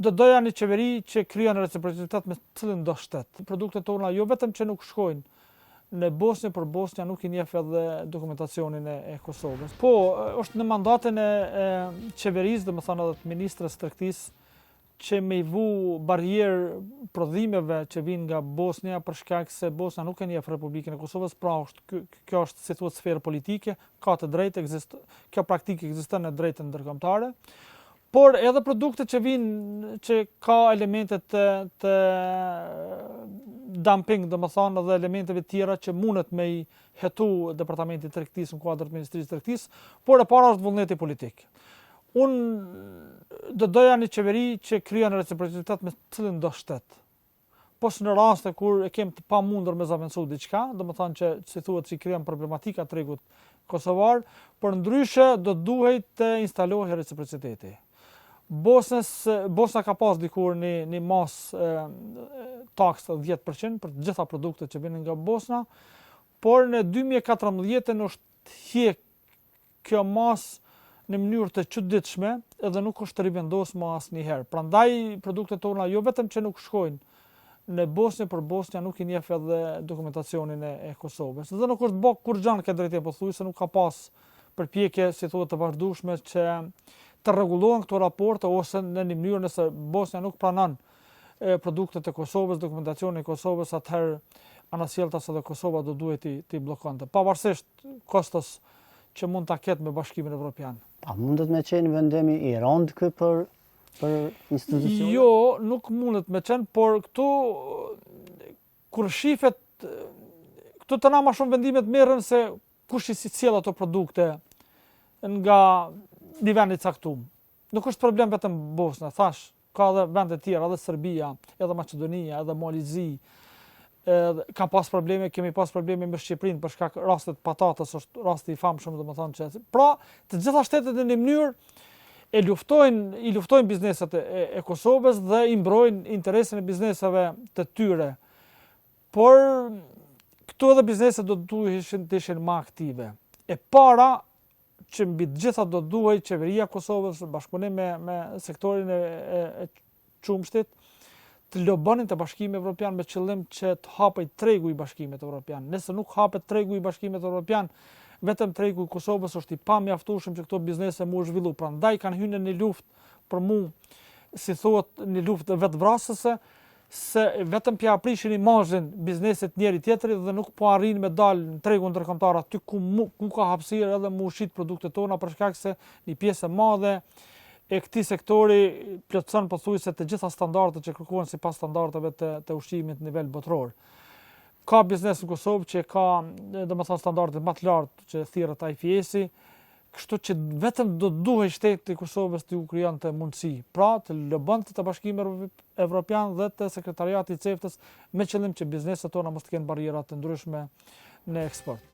do doja një qeveri që kryen reciprocitet me cilin do shtet. Produktet tona jo vetëm që nuk shkojnë në Bosnjë, por Bosnja nuk I njeh edhe dokumentacionin e Kosovës. Po, është në mandatin e qeverisë, domethënë edhe të ministrës tregtisë, që me I vu barierë prodhimeve që vinë nga Bosnja për shkak se Bosnja nuk e njeh Republikën e Kosovës, pra kjo është si thuhet sferë politike, ka të drejtë kjo praktikë ekziston në drejtën ndërkombëtare. Por edhe produkte që vinë që ka elemente të dumping, domethënë edhe elementeve tjera që mundet me I hetu Departamenti I Tregtisë në kuadër të Ministrisë së Tregtisë, por e para është vullneti politik. Unë do doja një qeveri që kryen reciprocitet me cilin do shtet. Po në raste kur e kem të pamundur me zaventsu diçka, domethënë që si thuhet si krijon problematika tregut kosovar, por ndryshe do duhet të instalohej reciprociteti. Bosna ka pas dikur një mas taksë 10% për të gjitha produktet që vinin nga Bosna, por në 2014 është hiq kjo mas në mënyrë të çuditshme edhe nuk është rivendosur më asnjëherë. Prandaj produktet tona jo vetëm që nuk shkojnë në Bosnjë, por Bosnja nuk I njeh edhe dokumentacionin e Kosovës. Dhe nuk është bë kur gjën këtë drejtë pothuajse nuk ka pas përpjekje, si thuhet, të vazhdueshme që të rregullohen këto raporte ose në një mënyrë nëse Bosnja nuk pranon produktet e Kosovës, dokumentacionin e Kosovës, atëherë anasjelltas edhe Kosova do duhet t'i bllokonte, pavarësisht kostos që mund ta ketë me Bashkimin Evropian. A mundet me qenë vendimi I rënd ky për institucione? Jo, nuk mundet me qenë, por këtu kur shifet këtu të na më shumë vendimet merren se kush I sjell ato produkte nga një vend I caktuar. Nuk është problem vetëm Bosna, thash, ka edhe vende tjera, edhe Serbia, edhe Maqedonia, edhe Malizi. Ka pas probleme, kemi pas probleme me Shqipërinë për shkak rastet patatës, është rasti I famshëm, domethënë që pra të gjitha shtetet në një mënyrë I luftojnë bizneset e Kosovës dhe I mbrojnë interesin e bizneseve të tyre. Por këtu edhe bizneset do duhet të ishin më aktive. E para që mbi të gjitha do duhet qeveria e Kosovës bashkëpunim me sektorin e çumshtit të lobonin të Bashkimit Evropian me qëllim që të hapej tregu I Bashkimit Evropian. Nëse nuk hapet tregu I Bashkimit Evropian, vetëm tregu I Kosovës është I pamjaftueshëm që këto biznese mu zhvillu. Prandaj kanë hyrë në një luftë për mu, si thuhet, një luftë vetvrasëse, se vetëm pja prishin imazhin bizneset njëri tjetrit dhe nuk po arrin me dal në tregun ndërkombëtar aty ku ka hapësirë edhe mu ushit produktet tona për shkak se një pjesë e madhe e këtij sektori plotson pothuajse të gjitha standardet që kërkohen sipas standardeve të ushqimit në nivel botror. Ka biznes në Kosovë që ka domethënë standarde më të larta që thirrët IFS-i, kështu që vetëm do duhet shteti I Kosovës të u krijonte mundësi, pra të lobonte të Bashkimit Evropian dhe të Sekretariati I CEFTA-s me qëllim që bizneset tona mos të kenë barriera të ndryshme në eksport.